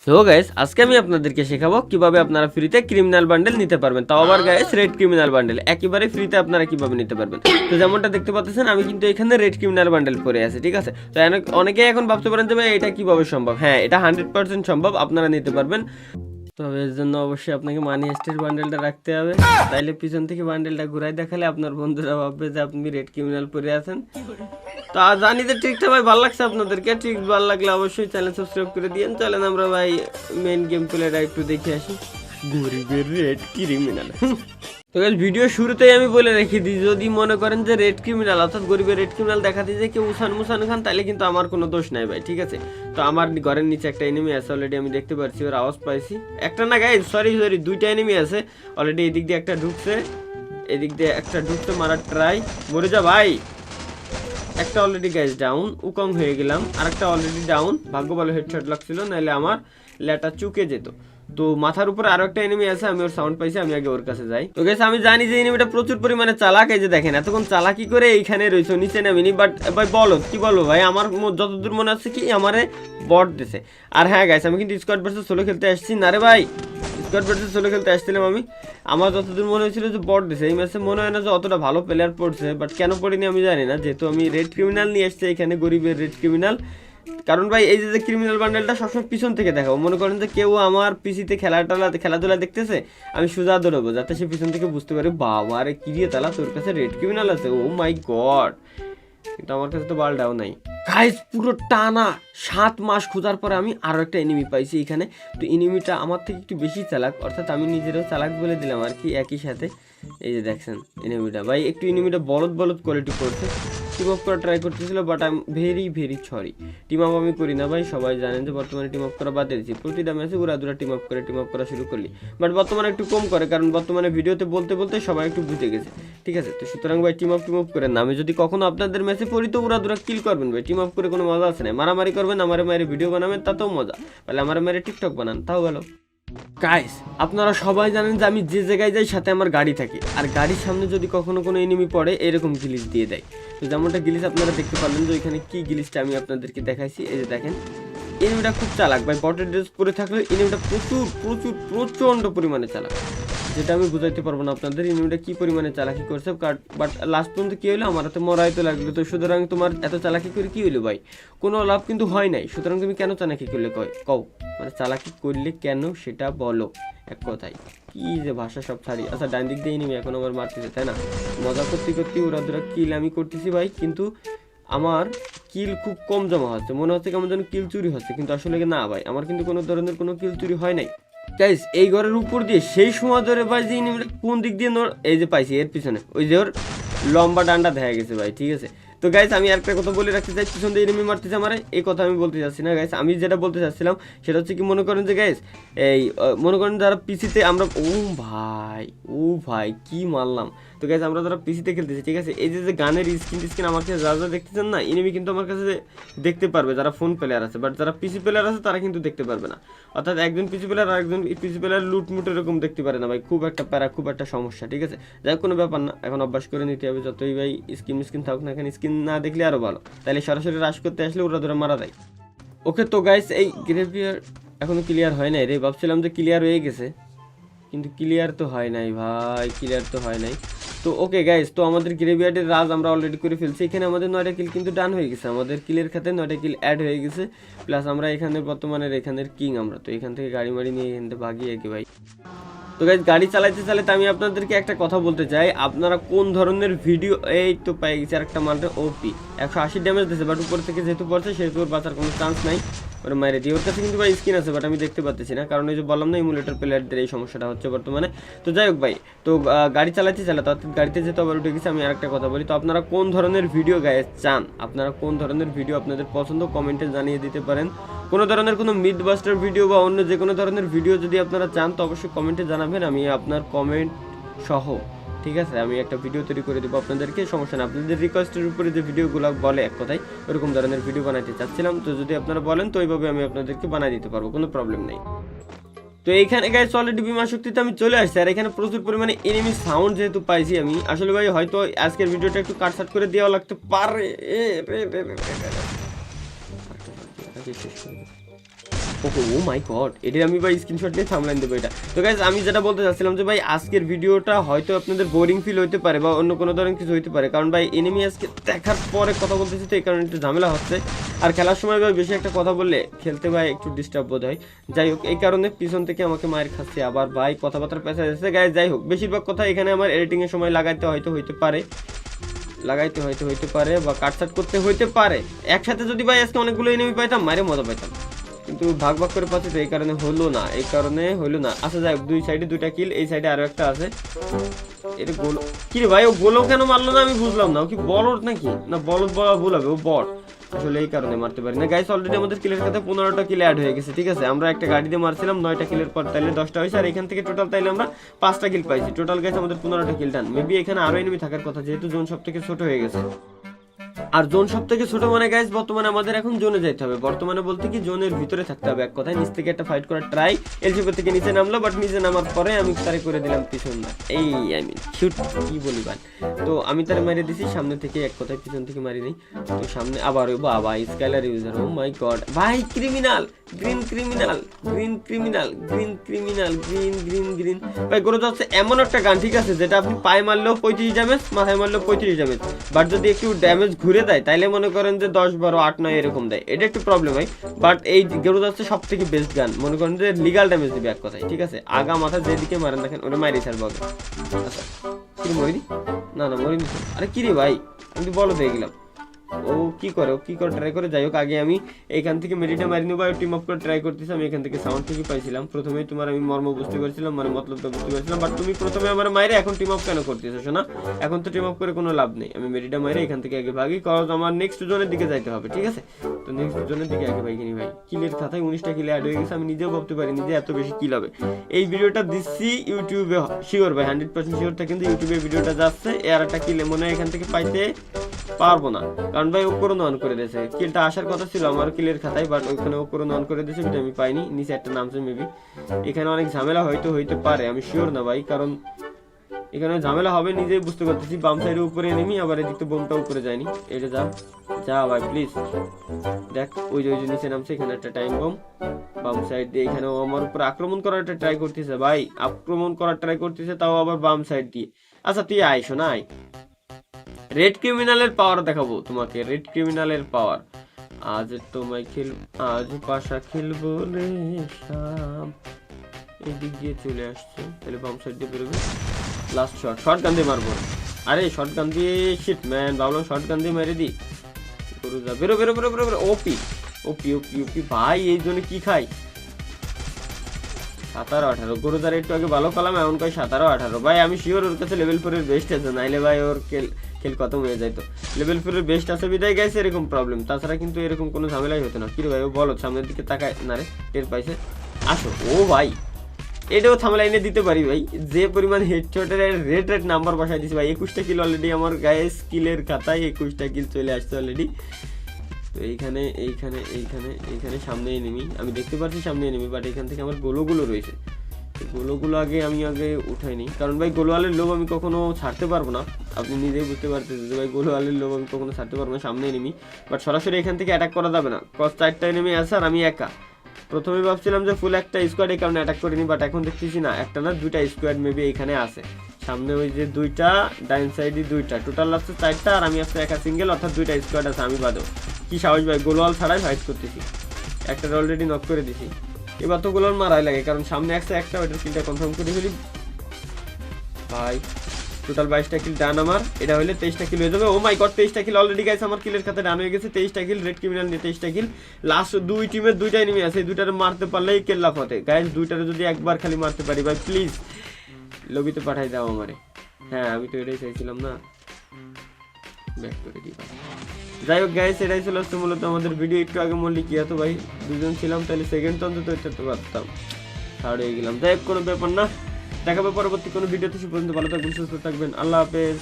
So guys আজকে আমি আপনাদেরকে শেখাবো কিভাবে আপনারা ফ্রিতে ক্রিমিনাল বান্ডেল নিতে পারবেন, তাও আবার গাইস রেড ক্রিমিনাল বান্ডেল একেবারে ফ্রিতে আপনারা কিভাবে নিতে পারবেন। তো যেমনটা দেখতে পাচ্ছেন আমি কিন্তু এখানে রেড ক্রিমিনাল বান্ডেল পরে আছি, ঠিক আছে। তো অনেকেই এখন ভাবতে পারেন যে ভাই এটা কিভাবে সম্ভব। হ্যাঁ, এটা 100% সম্ভব, আপনারা নিতে পারবেন। তবে এর জন্য অবশ্যই আপনাকে মানি হেস্টের বান্ডেলটা রাখতে হবে, তাইলে পিছন থেকে বান্ডেলটা ঘুরাই দেখালে আপনার বন্ধুরা ভাববে যে আপনি রেড ক্রিমিনাল পরে আছেন। তো জানি যে ট্রিকটা ভাই ভালো লাগছে আপনাদেরকে, ট্রিক ভালো লাগলে অবশ্যই চ্যানেল সাবস্ক্রাইব করে দিয়েন। চলেন আমরা ভাই মেইন গেম প্লেটা একটু দেখে আসি। গরিবের রেড ক্রিমিনাল। তো গাইস ভিডিও শুরুতেই আমি বলে রেখে দিই, যদি মনে করেন যে রেড ক্রিমিনাল অর্থাৎ গরিবের রেড ক্রিমিনাল দেখাতে যে কেউ উসান মুসান খান, তাহলে কিন্তু আমার কোনো দোষ নাই ভাই, ঠিক আছে। তো আমার ঘরের নিচে একটা এনিমি আছে অলরেডি, আমি দেখতে পাচ্ছি, ওর আওয়াজ পাইছি। একটা না গাইস, সরি দুইটা এনিমি আছে অলরেডি। এদিক দিয়ে একটা ঢুকছে, এদিক দিয়ে একটা ঢুকছে, মারার ট্রাই। মরে যা ভাই। একটা অলরেডি গাইস ডাউন, উকং হয়ে গেলাম। আর একটা অলরেডি ডাউন, ভাগ্য ভালো হেডশট লাগছিল, নাহলে আমার লেটা চুকে যেত। তো মাথার উপরে আরো একটা এনিমি আছে, আমি ওর সাউন্ড পাইছি, আমি আগে ওর কাছে যাই। তো গাইস আমি জানি যে এনিমিটা প্রচুর পরিমাণে চালাক। এই যে দেখেন এতক্ষণ চালাকি করে এইখানে রয়েছে, নিচে নামিনি। বাট ভাই বলো কি বলবো ভাই, আমার যতদূর মনে হচ্ছে কি আমারে বট দিছে। আর হ্যাঁ গাইস আমি কিন্তু স্কোয়াড ভার্সেস সোলো খেলতে আসছি না রে ভাই, স্কোয়াড ভার্সেস সোলো খেলতে আসছিলাম আমি। আমার যতদূর মনে হয়েছিল যে বট দিছে। এই ম্যাচে মনে হয় না যে অতটা ভালো প্লেয়ার পড়ছে, বাট কেন পড়িনি আমি জানি না, যেহেতু আমি রেড ক্রিমিনাল নিয়ে আসছি এখানে, গরিবের রেড ক্রিমিনাল। কারণ ভাই এই যে ক্রিমিনাল বান্ডেলটা সবসময় পিছন থেকে দেখাবো। মনে করেন যে কেউ আমার পিসিতে খেলাধুলা দেখতেছে, আমি সোজা দৌড়াবো যাতে সে পিছন থেকে বুঝতে পারে বাবা রে কি দিয়ে তালা, তোর কাছে রেড ক্রিমিনাল আছে, ও মাই গড। কিন্তু আমার কাছে তো বালটাও নাই গাইস। পুরো টানা 7 মাস খোঁজার পরে আমি আরো একটা এনিমি পাইছি এখানে। তো এনিমিটা আমার থেকে একটু বেশি চালাক, অর্থাৎ আমি নিজেরও চালাক বলে দিলাম আর কি একই সাথে। এই যে দেখছেন এনিমিটা ভাই, একটু এনিমিটা বলদ কোয়ালিটি করছে। টিম আপ করা ট্রাই করতেছিল, but I am very sorry. Team up আমি করি না ভাই, সবাই জানেন যে বর্তমানে টিম আপ করা বাদ দিয়েছি। প্রতিটা ম্যাচে উড়াদুরা টিম আপ করা শুরু করলি, বাট বর্তমানে একটু কম করে, কারণ বর্তমানে ভিডিওতে বলতে সবাই একটু বুঝে গেছে, ঠিক আছে। তো সুতরাং ভাই টিম আপ করেন না। আমি যদি কখনো আপনাদের ম্যাচে পড়ি তো উড়াদুরা কিল করবেন ভাই, টিম আপ করে কোনো মজা আছে না। মারামারি করবেন, আমারে মারে ভিডিও বানাবেন, তাতেও মজা। তাহলে আমারে মারে টিকটক বানান, তাও ভালো। গাইস আপনারা সবাই জানেন যে আমি যে জায়গায় যাই সাথে আমার গাড়ি থাকে, আর গাড়ির সামনে যদি কখনো কোনো এনিমি পড়ে এরকম গিলিচ দিয়ে দেয়। তো যেমনটা গিলিচ আপনারা দেখতে পারলেন যে ওইখানে কি গিলিচটা আমি আপনাদেরকে দেখাইছি। এই যে দেখেন এনিমিটা খুব চালাক ভাই, বটের ড্রেস পরে থাকলে এনিমিটা প্রচন্ড পরিমাণে চালাক, যেটা আমি বুঝাইতে পারবো না আপনাদের এনিমিটা কি পরিমাণে চালাকি করছে। বাট লাস্ট পর্যন্ত কি হলো, আমার হাতে মরাই তো লাগলো। তো সুতরাং তোমার এত চালাকি করে কি হইলো ভাই, কোনো লাভ কিন্তু হয় নাই। সুতরাং তুমি কেন চালাকি করলে কও, মানে চালাকি করলে কেন সেটা বলো এক কথায়। কি যে ভাষা সব ছাড়ি। আচ্ছা ডান দিক দিয়ে এনিমি এখন আমার মারতেছে, তাই না? মজা করতে ওরা দুরা কিল আমি করতেছি ভাই, কিন্তু আমার কিল খুব কম জমা হচ্ছে। মনে হচ্ছে কেমন যেন কিল চুরি হচ্ছে, কিন্তু আসলে না ভাই, আমার কিন্তু কোনো ধরনের কোনো কিল চুরি হয় নাই। গাইস এই ঘরের উপর দিয়ে সেই সময় ধরে ভাই যে কোন দিক দিয়ে এই যে পাইছি এর পিছনে, ওই যে ওর লম্বা ডান্ডা দেখা গেছে ভাই, ঠিক আছে। তো গাইস আমি একটা কথা বলে রাখতে চাই, পিছন দিয়ে এনিমি মারতেছে আমার, এই কথা আমি বলতে চাচ্ছি না গাইস। আমি যেটা বলতে চাচ্ছিলাম সেটা হচ্ছে কি, মনে করেন যে গাইস এই মনে করেন যারা পিসিতে আমরা, ও ভাই কি মারলাম। তো গাইস আমরা যারা পিসিতে খেলতেছি, ঠিক আছে, এই যে গানের স্কিন আমার কাছে যা দেখতেছেন না, এনিমি কিন্তু আমার কাছে দেখতে পারবে যারা ফোন প্লেয়ার আছে, বাট যারা পিসি প্লেয়ার আছে তারা কিন্তু দেখতে পারবে না। অর্থাৎ একজন পিসি প্লেয়ার আর একজন পিসি প্লেয়ার লুটমুট এরকম দেখতে পারে না ভাই, খুব একটা প্যারা, খুব একটা সমস্যা, ঠিক আছে। যাই কোনো ব্যাপার না, এখন অভ্যাস করে নিতে হবে। যতই ভাই স্কিন থাকুক না, এখন স্কিন না দেখলে আরো ভালো, তাহলে সরাসরি রাশ করতে আসলে ওরা ধরে মারা যায়। ওকে তো গাইস এই গ্রেভিয়ার এখনো ক্লিয়ার হয় নাই রে, ভাবছিলাম যে ক্লিয়ার হয়ে গেছে, কিন্তু ক্লিয়ার তো হয় নাই ভাই, ক্লিয়ার তো হয় নাই। তো ওকে গাইস, তো আমাদের গ্রেভিয়ার্ডের রাজ আমরা অলরেডি করে ফেলছি। এখানে আমাদের 9টা কিল কিন্তু ডান হয়ে গেছে, আমাদের কিলের খাতে 9টা কিল অ্যাড হয়ে গেছে। প্লাস আমরা এখানে বর্তমানে এখানের কিং আমরা। তো এখান থেকে গাড়ি মাড়ি নিয়ে এখান থেকে ভাগি আগে ভাই। তো গাইস গাড়ি চালাইতে আমি আপনাদেরকে একটা কথা বলতে চাই, আপনারা কোন ধরনের ভিডিও, এই তো পাই গেছে আরেকটা মালটা ওপি 180 ড্যামেজ দিয়েছে, বাট উপর থেকে যেহেতু পড়ছে সেহেতু ওর বাঁচার কোনো চান্স নাই, ওর মাইরে দিয়ে। ওর কাছে কিন্তু ভাই স্কিন আছে, বাট আমি দেখতে পাচ্ছি না, কারণ এই যে বললাম না ইমুলেটর প্লেয়ারদের এই সমস্যাটা হচ্ছে বর্তমানে। তো যাই হোক ভাই, তো গাড়ি চালাতে অর্থাৎ গাড়িতে যেহেতু আবার উঠে গেছে, আমি আরেকটা কথা বলি, তো আপনারা কোন ধরনের ভিডিও গাইস চান, আপনারা কোন ধরনের ভিডিও আপনাদের পছন্দ কমেন্টে জানিয়ে দিতে পারেন। কোনো ধরনের কোনো মিথ বাস্টার ভিডিও বা অন্য যে কোনো ধরনের ভিডিও যদি আপনারা চান, তো অবশ্যই কমেন্টে জানাবেন, আমি আপনার কমেন্ট সহ, ঠিক আছে, আমি একটা ভিডিও তৈরি করে দেবো আপনাদেরকে, সমস্যা না। আপনাদের রিকোয়েস্টের উপরে যে ভিডিওগুলো বলে এক কথায় ওরকম ধরনের ভিডিও বানাইতে চাচ্ছিলাম, তো যদি আপনারা বলেন তো ওইভাবে আমি আপনাদেরকে বানাই দিতে পারবো, কোনো প্রবলেম নেই। তো এইখানে গাইস অলরেডি বিমা শক্তিতে আমি চলে আসছি, আর এখানে প্রচুর পরিমাণে এনিমি সাউন্ড যেহেতু পাইছি আমি, আসলে ভাই হয়তো আজকের ভিডিওটা একটু কাটসাট করে দেওয়া লাগতে পারে। ওকে, ও মাই গড, এটা আমি ভাই স্ক্রিনশট নিয়ে থাম্বনেল দেবো এটা। তো গাইস আমি যেটা বলতে চাচ্ছিলাম যে ভাই আজকের ভিডিওটা হয়তো আপনাদের বোরিং ফিল হতে পারে বা অন্য কোনো ধরনের কিছু হতে পারে, কারণ ভাই এনিমি আজকে দেখার পরে কথা বলতেছি তো এই কারণে একটু ঝামেলা হচ্ছে। আর খেলার সময় ভাই বেশি একটা কথা বললে খেলতে ভাই একটু ডিস্টার্ব বোধ হয়। যাই হোক, এই কারণে পিছন থেকে আমাকে মায়ের খাচ্ছে, আবার ভাই কথাবার্তা পেঁচা যাচ্ছে গাইস। যাই হোক, বেশিরভাগ কথা এখানে আমার এডিটিংয়ের সময় লাগাইতে হইতে পারে বা কাটছাট করতে হইতে পারে। একসাথে যদি ভাই আজকে অনেকগুলো এনিমি পাইতাম মারে মজা পাইতাম, কিন্তু ভাগ ভাগ করে পাচ্ছি তো এই কারণে হলো না। আচ্ছা যাই হোক, দুই সাইডে দুইটা কিল, এই সাইডে আরো একটা আছে। এটা গোল কি রে ভাই, ও গোলও কেন মারলো না আমি বুঝলাম না। ও কি বলদ নাকি? না বলদ বলা ভুল হবে, ও বট আসলে, এই কারণে মারতে পারি না গাইস। অলরেডি আমাদের কিলের সাথে 15টা কিল অ্যাড হয়ে গেছে, ঠিক আছে। আমরা একটা গাড়ি দিয়ে মারছিলাম 9টা কিলের পর, তাইলে 10টা হয়েছে, আর এখান থেকে টোটাল তাইলে আমরা 5টা কিল পাইছি। টোটাল গাইস আমাদের 15টা কিল ডান। মেবি এখানে আরো এনিমি থাকার কথা, যেহেতু জোন সব থেকে ছোট হয়ে গেছে। আর জোন সব থেকে ছোট মানে গাইস বর্তমানে আমাদের এখন জোনে যাইতে হবে। বর্তমানে বলতে কি জোনের ভিতরে থাকতে হবে, এক কথায়। নিচ থেকে একটা ফাইট করার ট্রাই, এলসিপি থেকে নিচে নামলো, বাট নিচে নামার পরে আমি তারে করে দিলাম পিছন না, এই আই মিন শুট, কি বলি ভাই। তো আমি তারে মেরে দিছি সামনে থেকে, এক কথায় পিছন থেকে মারি নাই। তো সামনে আবার ওই বাবা স্কাইলার ইউজার, ও মাই গড ভাই, ক্রিমিনাল গ্রিন ভাই। গরু যাচ্ছে এমন একটা গান, ঠিক আছে, যেটা আপনি পায়ে মারলেও 35 ড্যামেজ, মাথায় মারলেও 35 ড্যামেজ, বাট যদি একটু ড্যামেজ ঘুরে দেয় তাইলে মনে করেন যে 10, 12, 8, 9 এরকম দেয়। এটা একটু প্রবলেম হয়, বাট এই গরু যাচ্ছে সব থেকে বেস্ট গান, মনে করেন যে লিগাল ড্যামেজ দিবে এক কথায়, ঠিক আছে। আগা মাথা যেদিকে মারেন দেখেন ওটা মারি ছাড়বো আগে। আচ্ছা কি মরিনি, না মরিনি, আরে কি রে ভাই, আমি বলো পেয়ে গেলাম। ও কি করে ট্রাই করে। যাই হোক, আগে আমি এখান থেকে মেডিটা মারি নেবো, টিম আপ করে ট্রাই করতেছি। আমি এখান থেকে সাউন্ড ঠিকই পাইছিলাম, প্রথমে তোমার আমি মর্ম বুঝতে পারছিলাম, মানে মতলবটা বুঝতে পারছিলাম, বাট তুমি প্রথমে আমার মাইরে এখন টিম আপ কেন করতেছো শোনা? এখন তো টিম আপ করে কোনো লাভ নেই। আমি মেডিটা মাইরে এখান থেকে আগে ভাগি, কারণ আমার নেক্সট জোনের দিকে যাইতে হবে, ঠিক আছে। তো নেক্সট জোনের দিকে আগে ভাই কিনি ভাই। কিলের খাতায় 19টা কিলে অ্যাড হয়ে গেছে, আমি নিজেও ভাবতে পারিনি যে এত বেশি কিল হবে। এই ভিডিওটা দিচ্ছি ইউটিউবে, শিওর ভাই 100% শিওরটা, কিন্তু ইউটিউবে ভিডিওটা যাচ্ছে, এর একটা কিলে মনে হয় এখান থেকে পাইতে পারবো না, কারণ ভাই ও করোনা অন করে দিয়েছে। কিলটা আসার কথা ছিল আমার কিলের খাতায়, বাট ওইখানে ও করোনা অন করে দিয়েছে, কিন্তু আমি পাইনি। নিচে একটা নামছে মেবি, এখানে অনেক ঝামেলা হইতে পারে, আমি শিওর না ভাই, কারণ এখানে ঝামেলা হবে নিজেই বুঝতে পারতেছি। বাম সাইডে উপরে নেমি, আবার এদিকে বোমটা উপরে যায়নি। এটা যা ভাই প্লিজ দেখ, ওই যে নিচে নামছে, এখানে একটা টাইম বম বাম সাইড দিয়ে, এখানে ও আমার উপর আক্রমণ করার একটা ট্রাই করতেছে ভাই, তাও আবার বাম সাইড দিয়ে। আচ্ছা তুই আইসো না, রেড ক্রিমিনালের পাওয়ার দেখাবো তোমাকে, রেড ক্রিমিনালের পাওয়ার। আজ তোমায় আজ পাশা খেলবো রে শাম। এদিক দিয়ে চলে আসছে, তাহলে বাম সাইড দিয়ে বেরোবে। লাস্ট শর্ট গান দিয়ে মারবো। আরে শর্ট গান দিয়ে শিট ম্যান, ভাবলাম শর্ট গান দিয়ে মেরে দি। বেরো ওপি ভাই, এই জন্য কি খাই 17-18 গরুদার একটু আগে ভালো পেলাম, এমন কয় 17-18 ভাই। আমি শিওর ওর কাছে লেভেল 4 এর বেস্ট আছে, নাইলে ভাই ওর খেল কত হয়ে যাইতো। লেভেল 4 এর বেস্ট আছে বিদায় গেছে এরকম প্রবলেম, তাছাড়া কিন্তু এরকম কোনো ঝামেলাই হতো না। কি রে ভাই, ও বলো সামনের দিকে তাকায় না রে, টের পাইছে। আসো ও ভাই, এটাও থামলাইনে দিতে পারি ভাই, যে পরিমাণ হেডশটের রেড নাম্বার বসাই দিছি ভাই। 21টা কিল অলরেডি আমার গায়ে স্কিলের খাতায়, 21টা কিল চলে আসছে অলরেডি। তো এইখানে সামনে এনিমি, আমি দেখতে পাচ্ছি সামনে এনিমি, বাট এখান থেকে আমার গোলোগুলো রয়েছে। গোলোগুলো আগে উঠাইনি, কারণ ভাই গোলোয়ালের লোভ আমি কখনো ছাড়তে পারবো না। আপনি নিজেই বুঝতে পারতেছেন যে ভাই গোলোয়ালের লোভ আমি কখনো ছাড়তে পারবো না। সামনে এনিমি, বাট সরাসরি এখান থেকে অ্যাটাক করা যাবে না, কজ 4টা এনিমি আছে আর আমি একা। প্রথমে ভাবছিলাম যে ফুল একটা স্কোয়াড, এই কারণে অ্যাটাক করিনি, বাট এখন দেখতেছি না, একটা না 2টা স্কোয়াড মেবি এখানে আছে। সামনে ওই যে 2টা, ডাইন সাইডে 2টা, টোটাল আছে 4টা, আর আমি আসলে একা সিঙ্গেল, অর্থাৎ 2টা স্কোয়াড আছে, আমি বাদও। কি সাহস ভাই, গোলওয়াল ছাড়াই ফাইট করতেছি। একটা অলরেডি নক করে দিছি, এবার তো গোলওয়াল মারাই লাগে, কারণ সামনে একটা ওইটার কিলটা কনফার্ম করে ফেলি ভাই। টোটাল 22টা কিল ডান আমার, এটা হলে 23টা কিল হয়ে যাবে। ও মাই গড, 23টা কিল অলরেডি গাইস আমার কিলের খাতে ডান হয়ে গেছে। 23টা কিল, রেড ক্রিমিনাল নিয়ে 23টা কিল। লাস্ট দুই টিমের 2টা এনিমি আছে, 2টারে মারতে পারলেই কেল্লা ফতে গাইস। 2টারে যদি একবার খালি মারতে পারি ভাই, প্লিজ লবিতে পাঠাই দাও আমারে। হ্যাঁ আমি তো এটাই চাইছিলাম না, ব্যাক করে দিই। যাই হোক গাইস, এটাই ছিল মূলত আমাদের ভিডিও। একটু আগে মল্লি কি হতো ভাই, দুজন ছিলাম, তাহলে সেকেন্ড তো অন্তত হতে পারতাম, থার্ড হয়ে গেলাম। যাই হোক কোনো ব্যাপার না, দেখাবে পরবর্তী কোনো ভিডিওতে। সে পর্যন্ত ভালো থাকবেন, সুস্থ থাকবেন, আল্লাহ হাফেজ।